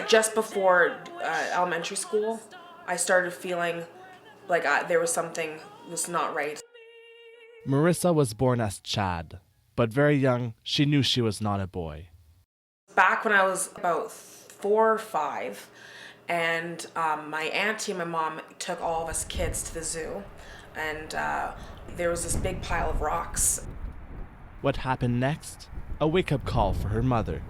Just before elementary school, I started feeling like there was something was not right. Marissa was born as Chad, but very young, she knew she was not a boy. Back when I was about 4 or 5, and my auntie and my mom took all of us kids to the zoo, and there was this big pile of rocks. What happened next? A wake-up call for her mother.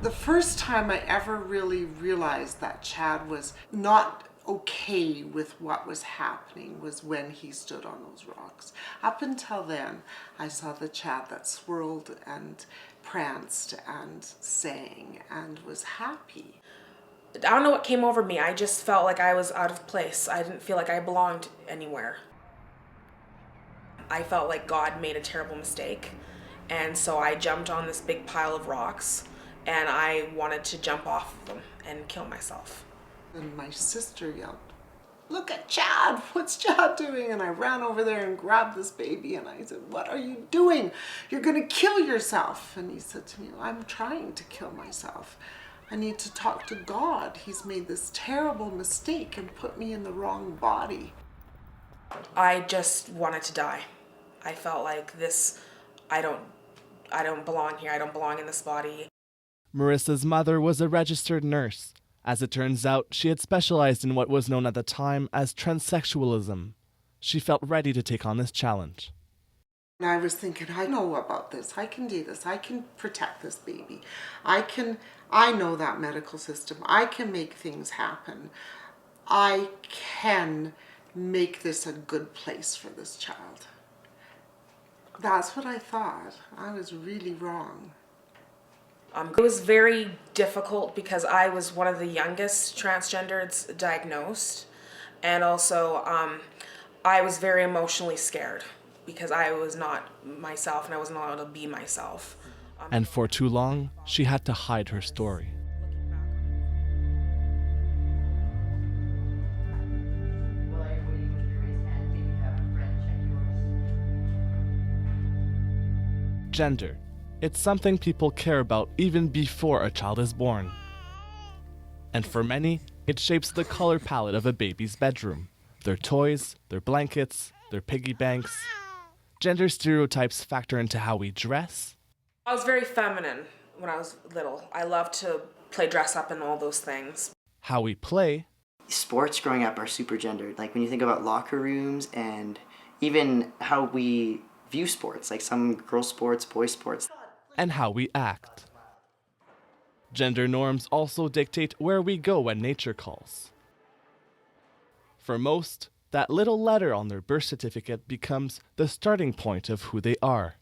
The first time I ever really realized that Chad was not okay with what was happening was when he stood on those rocks. Up until then, I saw the Chad that swirled and pranced and sang and was happy. I don't know what came over me. I just felt like I was out of place. I didn't feel like I belonged anywhere. I felt like God made a terrible mistake. And so I jumped on this big pile of rocks, and I wanted to jump off of them and kill myself. And my sister yelled, "Look at Chad, what's Chad doing?" And I ran over there and grabbed this baby and I said, "What are you doing? You're gonna kill yourself." And he said to me, "I'm trying to kill myself. I need to talk to God. He's made this terrible mistake and put me in the wrong body." I just wanted to die. I felt like I don't belong here. I don't belong in this body. Marissa's mother was a registered nurse. As it turns out, she had specialized in what was known at the time as transsexualism. She felt ready to take on this challenge. And I was thinking, I know about this. I can do this. I can protect this baby. I know that medical system. I can make things happen. I can make this a good place for this child. That's what I thought. I was really wrong. It was very difficult because I was one of the youngest transgenders diagnosed, and also I was very emotionally scared because I was not myself and I wasn't allowed to be myself. And for too long, she had to hide her story. Gender. It's something people care about even before a child is born. And for many, it shapes the color palette of a baby's bedroom. Their toys, their blankets, their piggy banks. Gender stereotypes factor into how we dress. I was very feminine when I was little. I loved to play dress up and all those things. How we play. Sports growing up are super gendered. Like when you think about locker rooms and even how we view sports, like some girl sports, boy sports. And how we act. Gender norms also dictate where we go when nature calls. For most, that little letter on their birth certificate becomes the starting point of who they are.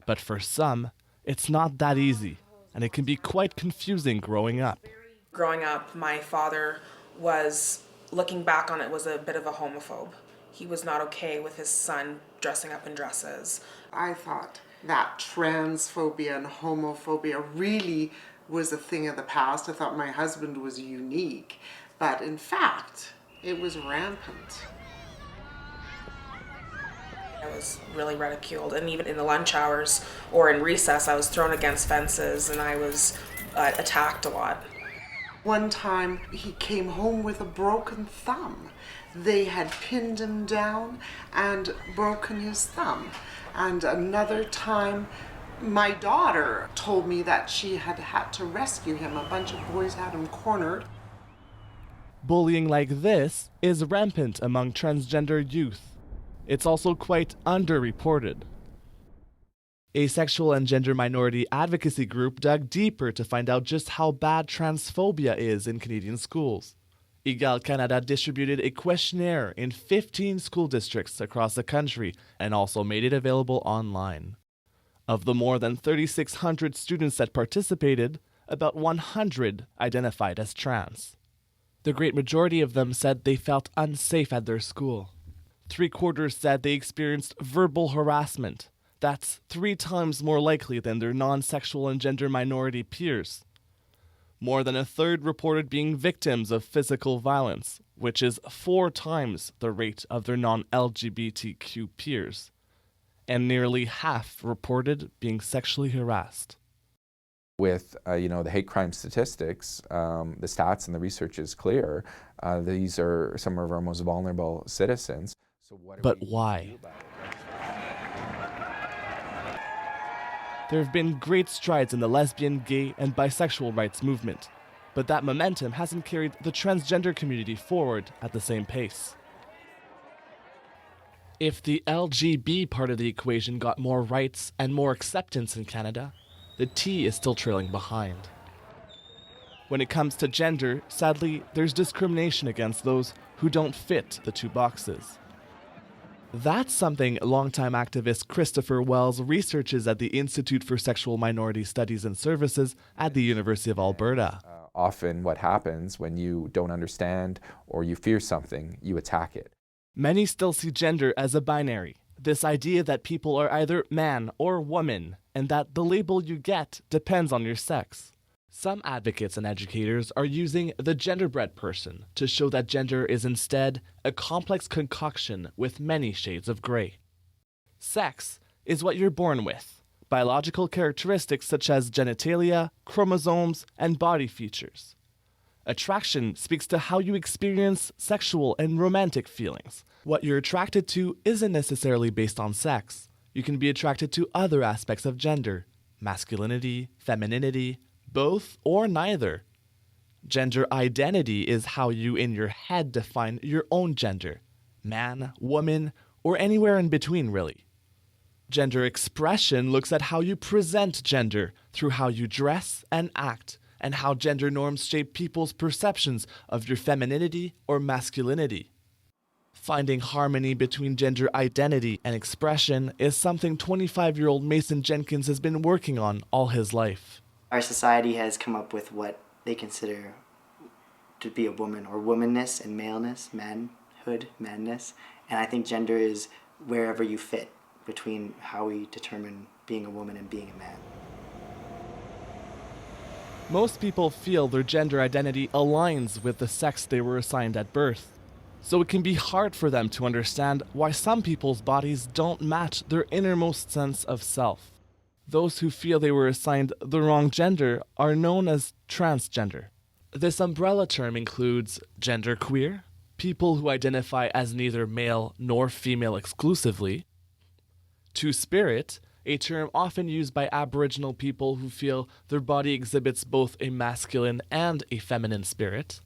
But for some, it's not that easy, and it can be quite confusing growing up. Growing up, my father was, looking back on it, was a bit of a homophobe. He was not okay with his son dressing up in dresses. I thought that transphobia and homophobia really was a thing of the past. I thought my husband was unique, but in fact, it was rampant. I was really ridiculed, and even in the lunch hours or in recess, I was thrown against fences and I was attacked a lot. One time, he came home with a broken thumb. They had pinned him down and broken his thumb. And another time, my daughter told me that she had had to rescue him. A bunch of boys had him cornered. Bullying like this is rampant among transgender youth. It's also quite underreported. A sexual and gender minority advocacy group dug deeper to find out just how bad transphobia is in Canadian schools. Egal Canada distributed a questionnaire in 15 school districts across the country and also made it available online. Of the more than 3,600 students that participated, about 100 identified as trans. The great majority of them said they felt unsafe at their school. 3/4 said they experienced verbal harassment. That's 3 times more likely than their non-sexual and gender minority peers. More than 1/3 reported being victims of physical violence, which is 4 times the rate of their non-LGBTQ peers. And nearly half reported being sexually harassed. With the hate crime statistics, the stats and the research is clear. These are some of our most vulnerable citizens. So but why? There have been great strides in the lesbian, gay, and bisexual rights movement, but that momentum hasn't carried the transgender community forward at the same pace. If the LGB part of the equation got more rights and more acceptance in Canada, the T is still trailing behind. When it comes to gender, sadly, there's discrimination against those who don't fit the two boxes. That's something longtime activist Christopher Wells researches at the Institute for Sexual Minority Studies and Services at the University of Alberta. Often what happens when you don't understand or you fear something, you attack it. Many still see gender as a binary, this idea that people are either man or woman, and that the label you get depends on your sex. Some advocates and educators are using the genderbread person to show that gender is instead a complex concoction with many shades of gray. Sex is what you're born with, biological characteristics such as genitalia, chromosomes, and body features. Attraction speaks to how you experience sexual and romantic feelings. What you're attracted to isn't necessarily based on sex. You can be attracted to other aspects of gender, masculinity, femininity, both or neither. Gender identity is how you in your head define your own gender, man, woman, or anywhere in between really. Gender expression looks at how you present gender through how you dress and act, and how gender norms shape people's perceptions of your femininity or masculinity. Finding harmony between gender identity and expression is something 25-year-old Mason Jenkins has been working on all his life. Our society has come up with what they consider to be a woman, or womanness and maleness, manhood, manness. And I think gender is wherever you fit between how we determine being a woman and being a man. Most people feel their gender identity aligns with the sex they were assigned at birth, so it can be hard for them to understand why some people's bodies don't match their innermost sense of self. Those who feel they were assigned the wrong gender are known as transgender. This umbrella term includes genderqueer, people who identify as neither male nor female exclusively, two-spirit, a term often used by Aboriginal people who feel their body exhibits both a masculine and a feminine spirit.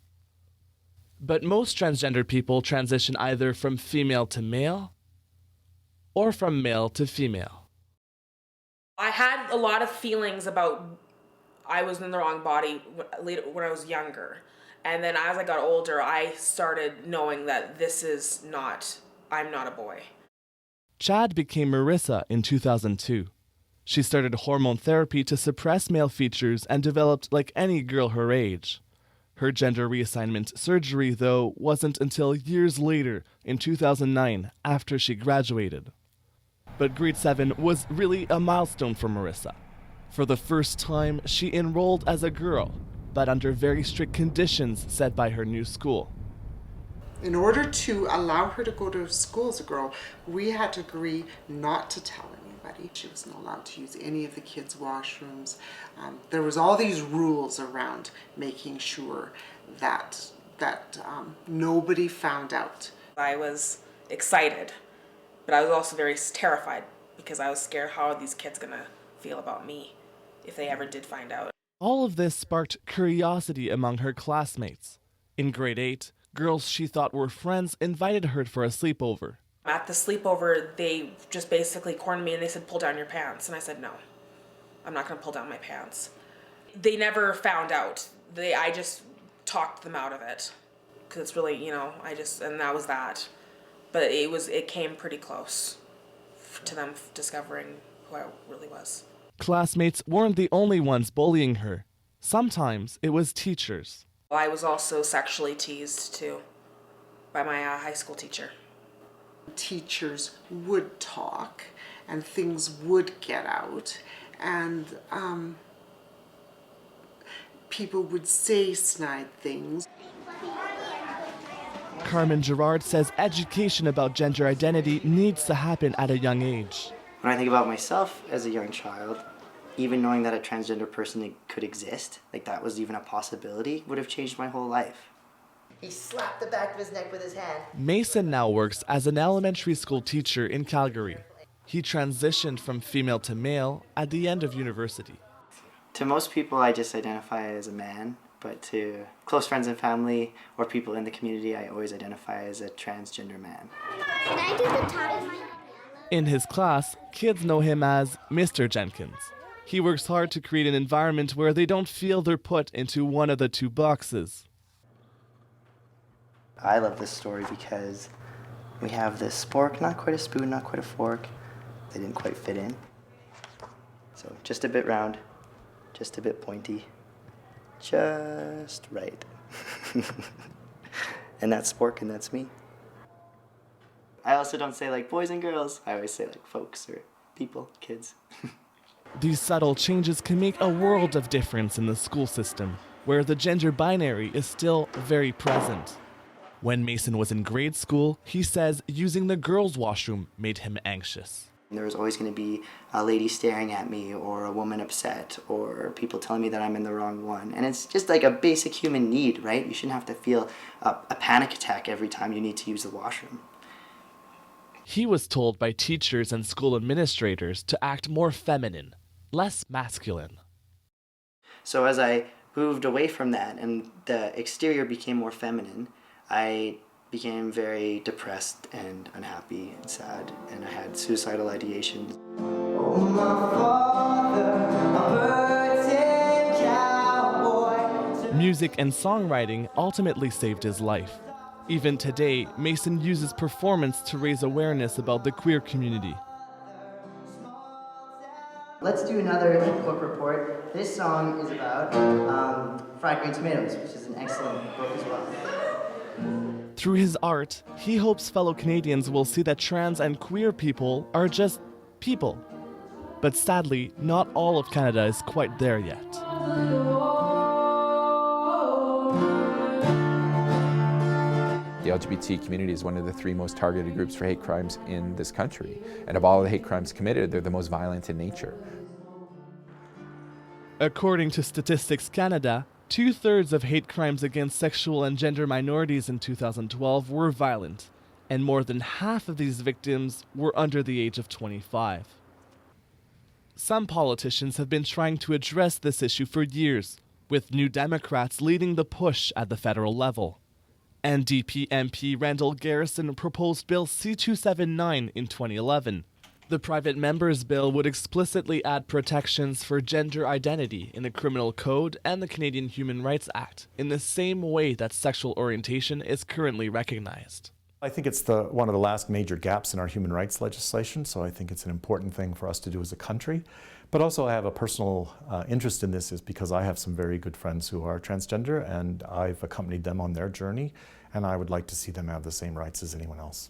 But most transgender people transition either from female to male or from male to female. I had a lot of feelings about I was in the wrong body when I was younger. And then as I got older, I started knowing that I'm not a boy. Chad became Marissa in 2002. She started hormone therapy to suppress male features and developed like any girl her age. Her gender reassignment surgery, though, wasn't until years later, in 2009, after she graduated. But grade 7 was really a milestone for Marissa. For the first time, she enrolled as a girl, but under very strict conditions set by her new school. In order to allow her to go to school as a girl, we had to agree not to tell anybody. She wasn't allowed to use any of the kids' washrooms. There was all these rules around making sure that nobody found out. I was excited, but I was also very terrified because I was scared how are these kids gonna feel about me if they ever did find out. All of this sparked curiosity among her classmates. In grade 8, girls she thought were friends invited her for a sleepover. At the sleepover, they just basically cornered me and they said, pull down your pants. And I said, no, I'm not gonna pull down my pants. They never found out. I just talked them out of it. Cause it's really, and that was that. But it came pretty close to them discovering who I really was. Classmates weren't the only ones bullying her. Sometimes it was teachers. I was also sexually teased too by my high school teacher. Teachers would talk and things would get out and people would say snide things. Carmen Gerard says education about gender identity needs to happen at a young age. When I think about myself as a young child, even knowing that a transgender person could exist, like that was even a possibility, would have changed my whole life. He slapped the back of his neck with his hand. Mason now works as an elementary school teacher in Calgary. He transitioned from female to male at the end of university. To most people, I just identify as a man, but to close friends and family or people in the community, I always identify as a transgender man. Can I do the top? In his class, kids know him as Mr. Jenkins. He works hard to create an environment where they don't feel they're put into one of the two boxes. I love this story because we have this spork, not quite a spoon, not quite a fork. They didn't quite fit in. So just a bit round, just a bit pointy, just right. And that's spork and that's me. I also don't say like boys and girls. I always say like folks or people, kids. These subtle changes can make a world of difference in the school system, where the gender binary is still very present. When Mason was in grade school, he says using the girls' washroom made him anxious. There was always going to be a lady staring at me or a woman upset or people telling me that I'm in the wrong one. And it's just like a basic human need, right? You shouldn't have to feel a panic attack every time you need to use the washroom. He was told by teachers and school administrators to act more feminine, less masculine. So as I moved away from that and the exterior became more feminine, I became very depressed and unhappy and sad, and I had suicidal ideations. Oh, my father, a birthday cowboy. Music and songwriting ultimately saved his life. Even today, Mason uses performance to raise awareness about the queer community. Let's do another book report. This song is about fried green tomatoes, which is an excellent book as well. Through his art, he hopes fellow Canadians will see that trans and queer people are just people. But sadly, not all of Canada is quite there yet. The LGBT community is one of the 3 most targeted groups for hate crimes in this country. And of all the hate crimes committed, they're the most violent in nature. According to Statistics Canada, 2/3 of hate crimes against sexual and gender minorities in 2012 were violent, and more than half of these victims were under the age of 25. Some politicians have been trying to address this issue for years, with New Democrats leading the push at the federal level. NDP MP Randall Garrison proposed Bill C-279 in 2011. The private member's bill would explicitly add protections for gender identity in the Criminal Code and the Canadian Human Rights Act, in the same way that sexual orientation is currently recognized. I think it's one of the last major gaps in our human rights legislation, so I think it's an important thing for us to do as a country. But also I have a personal interest in this is because I have some very good friends who are transgender, and I've accompanied them on their journey, and I would like to see them have the same rights as anyone else.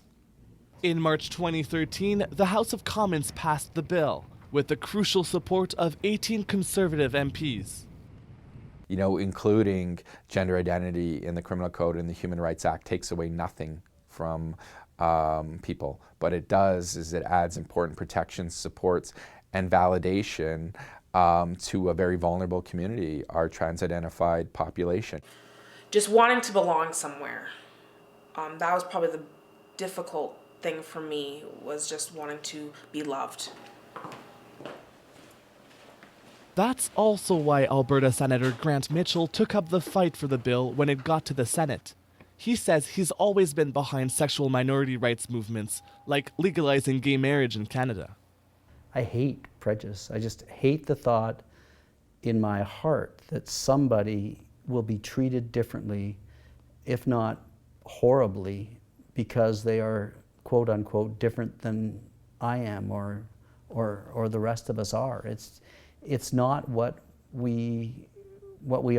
In March 2013, the House of Commons passed the bill, with the crucial support of 18 Conservative MPs. You know, including gender identity in the Criminal Code and the Human Rights Act takes away nothing from people. But it does is it adds important protections, supports, and validation to a very vulnerable community, our trans-identified population. Just wanting to belong somewhere. That was probably the difficult thing for me, was just wanting to be loved. That's also why Alberta Senator Grant Mitchell took up the fight for the bill when it got to the Senate. He says he's always been behind sexual minority rights movements, like legalizing gay marriage in Canada. I hate prejudice. I just hate the thought in my heart that somebody will be treated differently, if not horribly, because they are quote unquote different than I am or the rest of us are. It's not what we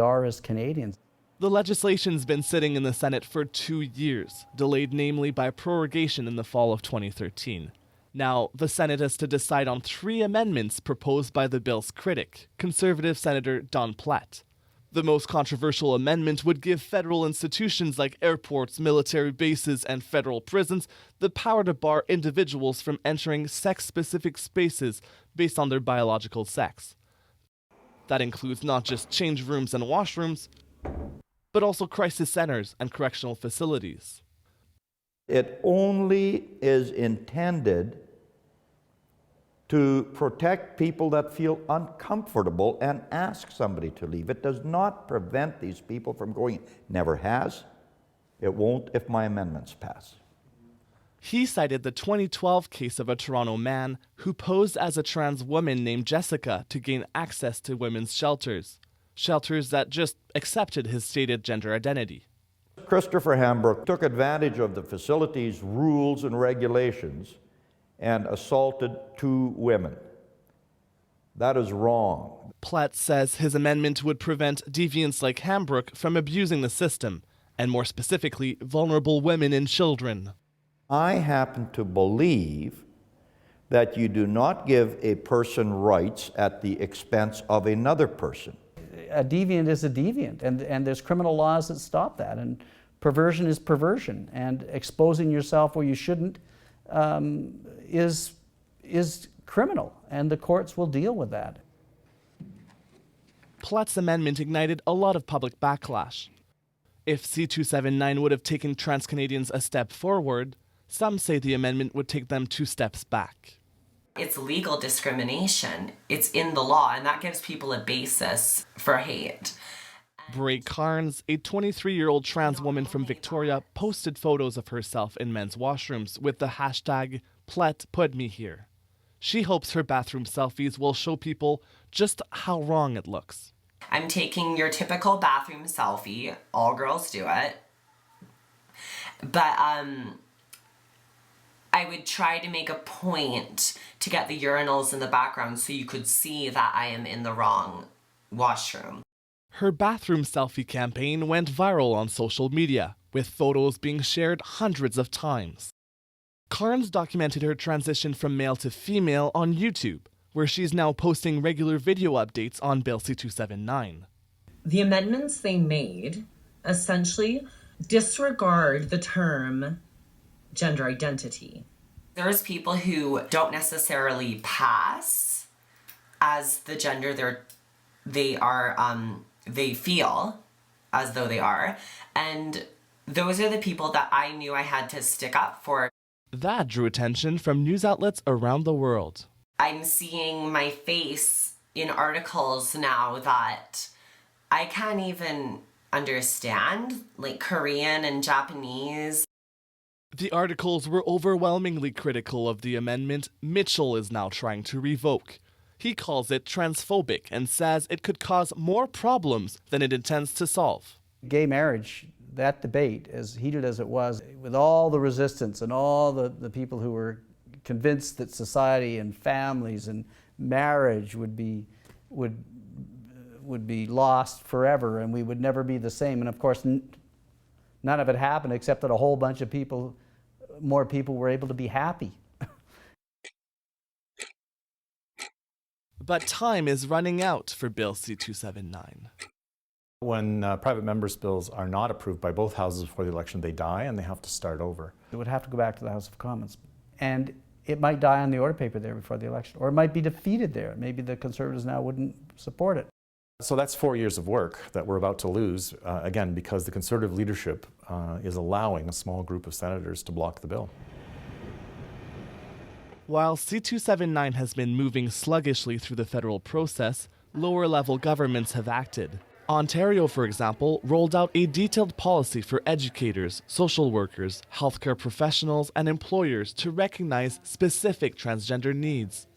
are as Canadians. The legislation's been sitting in the Senate for 2 years, delayed namely by prorogation in the fall of 2013. Now, the Senate has to decide on 3 amendments proposed by the bill's critic, Conservative Senator Don Platt. The most controversial amendment would give federal institutions like airports, military bases, and federal prisons the power to bar individuals from entering sex-specific spaces based on their biological sex. That includes not just change rooms and washrooms, but also crisis centers and correctional facilities. It only is intended to protect people that feel uncomfortable and ask somebody to leave. It does not prevent these people from going. Never has. It won't if my amendments pass. He cited the 2012 case of a Toronto man who posed as a trans woman named Jessica to gain access to women's shelters that just accepted his stated gender identity. Christopher Hambrook took advantage of the facility's rules and regulations and assaulted 2 women. That is wrong. Plett says his amendment would prevent deviants like Hambrook from abusing the system, and more specifically, vulnerable women and children. I happen to believe that you do not give a person rights at the expense of another person. A deviant is a deviant, and there's criminal laws that stop that, and perversion is perversion, and exposing yourself where you shouldn't is criminal, and the courts will deal with that. Plett's amendment ignited a lot of public backlash. If C-279 would have taken trans Canadians a step forward, some say the amendment would take them 2 steps back. It's legal discrimination. It's in the law, and that gives people a basis for hate. Bray Carnes, a 23-year-old trans woman from Victoria, posted photos of herself in men's washrooms with the hashtag #PlettPutMeHere. She hopes her bathroom selfies will show people just how wrong it looks. I'm taking your typical bathroom selfie. All girls do it. But I would try to make a point to get the urinals in the background so you could see that I am in the wrong washroom. Her bathroom selfie campaign went viral on social media, with photos being shared hundreds of times. Carnes documented her transition from male to female on YouTube, where she's now posting regular video updates on Bill C-279. The amendments they made essentially disregard the term gender identity. There's people who don't necessarily pass as the gender they feel as though they are, and those are the people that I knew I had to stick up for. That drew attention from news outlets around the world. I'm seeing my face in articles now that I can't even understand, like Korean and Japanese. The articles were overwhelmingly critical of the amendment Mitchell is now trying to revoke. He calls it transphobic and says it could cause more problems than it intends to solve. Gay marriage, that debate, as heated as it was, with all the resistance and all the people who were convinced that society and families and marriage would be lost forever and we would never be the same. And of course, none of it happened except that a whole bunch of people, more people were able to be happy. But time is running out for Bill C-279. When private members' bills are not approved by both houses before the election, they die and they have to start over. It would have to go back to the House of Commons. And it might die on the order paper there before the election, or it might be defeated there. Maybe the Conservatives now wouldn't support it. So that's 4 years of work that we're about to lose, again, because the Conservative leadership is allowing a small group of senators to block the bill. While C-279 has been moving sluggishly through the federal process, lower-level governments have acted. Ontario, for example, rolled out a detailed policy for educators, social workers, healthcare professionals, and employers to recognize specific transgender needs.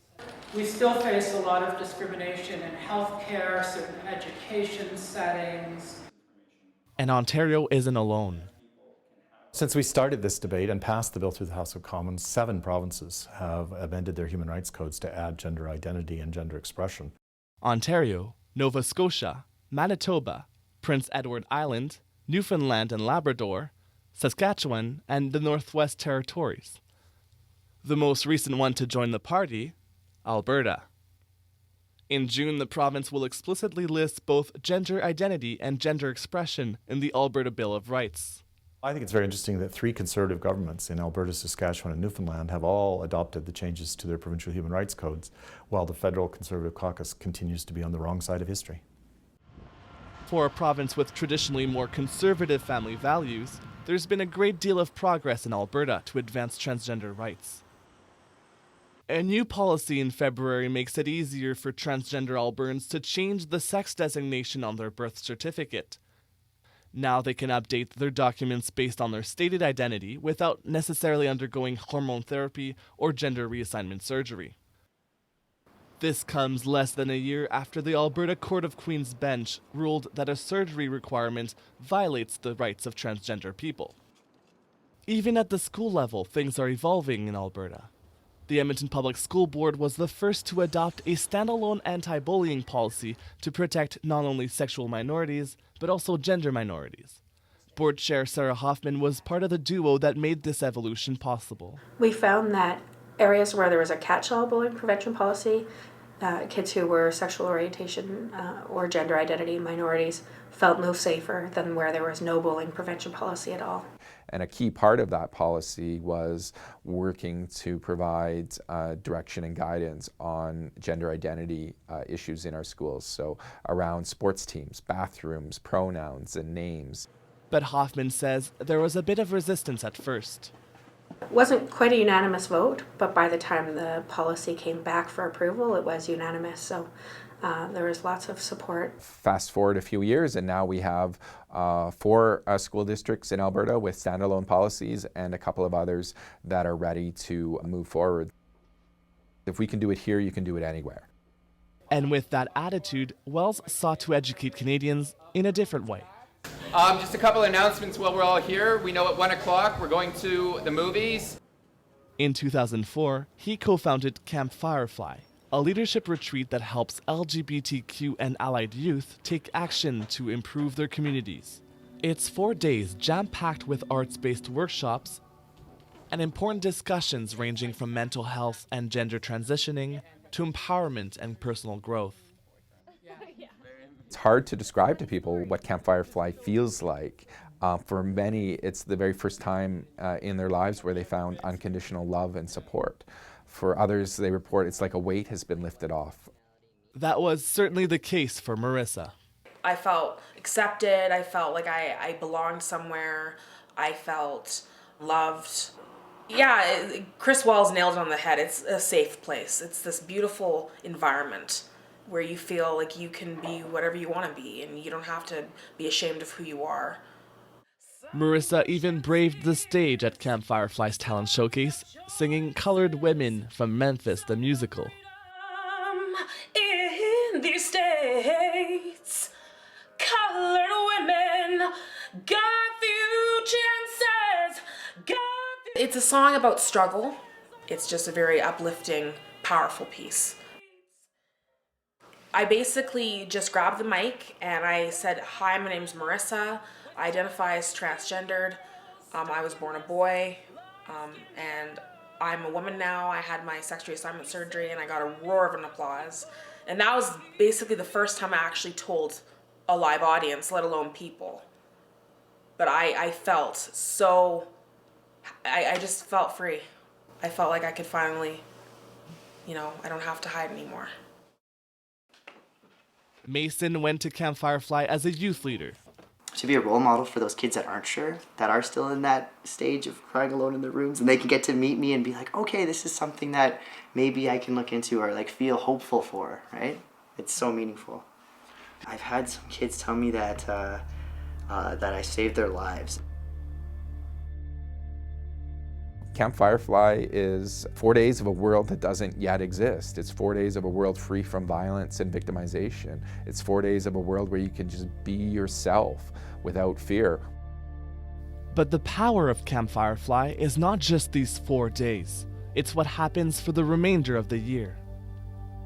We still face a lot of discrimination in healthcare, certain education settings. And Ontario isn't alone. Since we started this debate and passed the bill through the House of Commons, 7 provinces have amended their human rights codes to add gender identity and gender expression. Ontario, Nova Scotia, Manitoba, Prince Edward Island, Newfoundland and Labrador, Saskatchewan, and the Northwest Territories. The most recent one to join the party, Alberta. In June, the province will explicitly list both gender identity and gender expression in the Alberta Bill of Rights. I think it's very interesting that 3 Conservative governments in Alberta, Saskatchewan, and Newfoundland have all adopted the changes to their provincial human rights codes, while the federal Conservative caucus continues to be on the wrong side of history. For a province with traditionally more conservative family values, there's been a great deal of progress in Alberta to advance transgender rights. A new policy in February makes it easier for transgender Albertans to change the sex designation on their birth certificate. Now they can update their documents based on their stated identity without necessarily undergoing hormone therapy or gender reassignment surgery. This comes less than a year after the Alberta Court of Queen's Bench ruled that a surgery requirement violates the rights of transgender people. Even at the school level, things are evolving in Alberta. The Edmonton Public School Board was the first to adopt a standalone anti-bullying policy to protect not only sexual minorities, but also gender minorities. Board Chair Sarah Hoffman was part of the duo that made this evolution possible. We found that areas where there was a catch-all bullying prevention policy, kids who were sexual orientation or gender identity minorities felt no safer than where there was no bullying prevention policy at all. And a key part of that policy was working to provide direction and guidance on gender identity issues in our schools. So around sports teams, bathrooms, pronouns, and names. But Hoffman says there was a bit of resistance at first. It wasn't quite a unanimous vote, but by the time the policy came back for approval, it was unanimous. So there was lots of support. Fast forward a few years, and now we have 4 school districts in Alberta with standalone policies and a couple of others that are ready to move forward. If we can do it here, you can do it anywhere. And with that attitude, Wells sought to educate Canadians in a different way. Just a couple of announcements while we're all here. We know at 1 o'clock we're going to the movies. In 2004, he co-founded Camp Firefly, a leadership retreat that helps LGBTQ and allied youth take action to improve their communities. It's 4 days jam-packed with arts-based workshops and important discussions ranging from mental health and gender transitioning to empowerment and personal growth. It's hard to describe to people what Camp Firefly feels like. For many, it's the very first time in their lives where they found unconditional love and support. For others, they report it's like a weight has been lifted off. That was certainly the case for Marissa. I felt accepted. I felt like I belonged somewhere. I felt loved. Yeah, Chris Wells nailed it on the head. It's a safe place. It's this beautiful environment where you feel like you can be whatever you want to be and you don't have to be ashamed of who you are. Marissa even braved the stage at Camp Firefly's talent showcase, singing Colored Women from Memphis the musical. In these states, colored women got few chances. It's a song about struggle. It's just a very uplifting, powerful piece. I basically just grabbed the mic and I said, "Hi, my name's Marissa. I identify as transgendered. I was born a boy, and I'm a woman now. I had my sex reassignment surgery," and I got a roar of an applause. And that was basically the first time I actually told a live audience, let alone people. But I felt so, I just felt free. I felt like I could finally, I don't have to hide anymore. Mason went to Camp Firefly as a youth leader. To be a role model for those kids that aren't sure, that are still in that stage of crying alone in their rooms, and they can get to meet me and be like, okay, this is something that maybe I can look into or like feel hopeful for, right? It's so meaningful. I've had some kids tell me that that I saved their lives. Camp Firefly is 4 days of a world that doesn't yet exist. It's 4 days of a world free from violence and victimization. It's 4 days of a world where you can just be yourself without fear. But the power of Camp Firefly is not just these 4 days. It's what happens for the remainder of the year.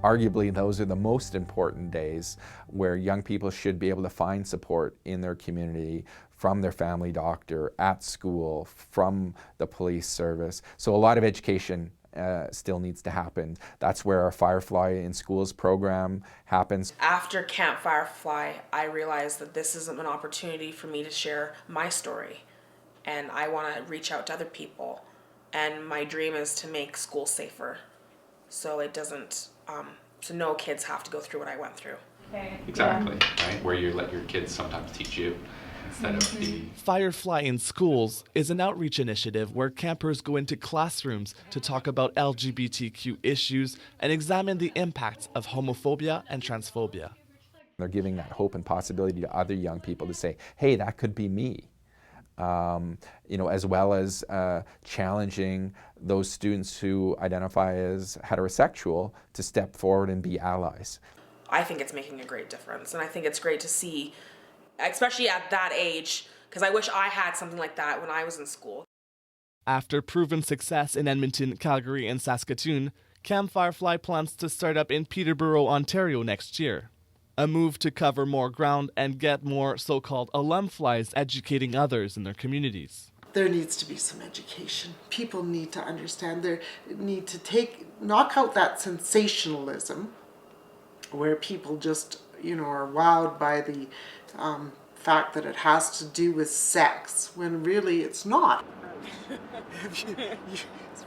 Arguably, those are the most important days where young people should be able to find support in their community, from their family doctor, at school, from the police service. So a lot of education still needs to happen. That's where our Firefly in Schools program happens. After Camp Firefly, I realized that this is an opportunity for me to share my story and I want to reach out to other people. And my dream is to make school safer, so it doesn't, so no kids have to go through what I went through. Exactly, right? Where you let your kids sometimes teach you instead of the... Firefly in Schools is an outreach initiative where campers go into classrooms to talk about LGBTQ issues and examine the impacts of homophobia and transphobia. They're giving that hope and possibility to other young people to say, hey, that could be me. As well as challenging those students who identify as heterosexual to step forward and be allies. I think it's making a great difference, and I think it's great to see, especially at that age, because I wish I had something like that when I was in school. After proven success in Edmonton, Calgary, and Saskatoon, Camp Firefly plans to start up in Peterborough, Ontario next year. A move to cover more ground and get more so-called alumflies educating others in their communities. There needs to be some education. People need to understand. They need to knock out that sensationalism where people just, are wowed by the fact that it has to do with sex, when really it's not. It's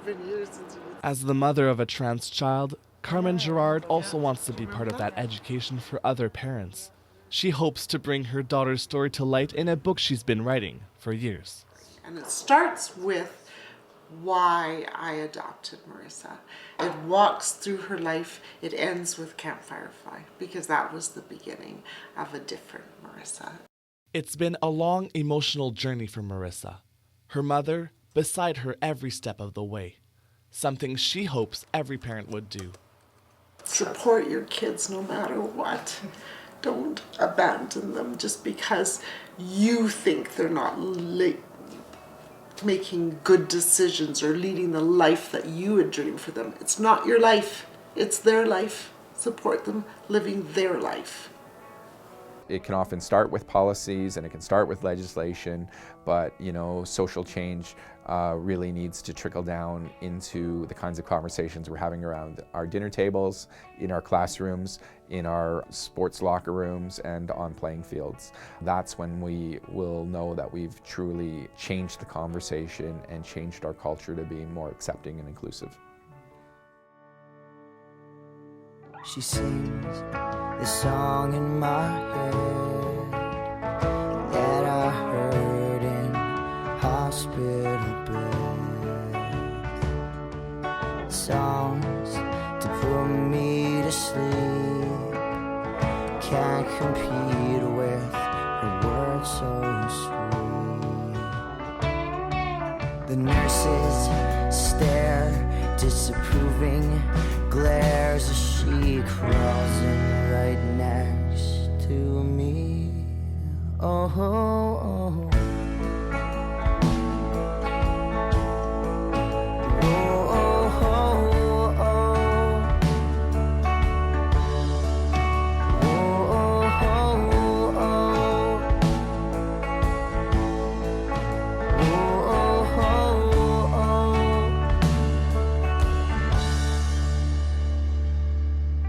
been years since As the mother of a trans child, Carmen Gerard also wants to be part of that education for other parents. She hopes to bring her daughter's story to light in a book she's been writing for years. And it starts with why I adopted Marissa. It walks through her life. It ends with Camp Firefly, because that was the beginning of a different Marissa. It's been a long emotional journey for Marissa. Her mother beside her every step of the way. Something she hopes every parent would do. Support your kids no matter what. Don't abandon them just because you think they're not making good decisions or leading the life that you would dream for them. It's not your life, it's their life. Support them living their life. It can often start with policies and it can start with legislation, but social change really needs to trickle down into the kinds of conversations we're having around our dinner tables, in our classrooms, in our sports locker rooms, and on playing fields. That's when we will know that we've truly changed the conversation and changed our culture to be more accepting and inclusive. She sings this song in my head that I heard in hospital bed. Songs to put me to sleep, can't compete with her words so sweet. The nurses stare, disapproving glares as she crawls in right next to me. Oh, oh, oh.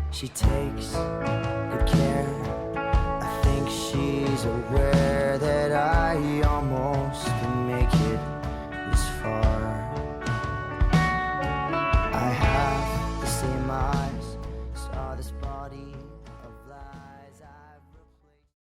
She takes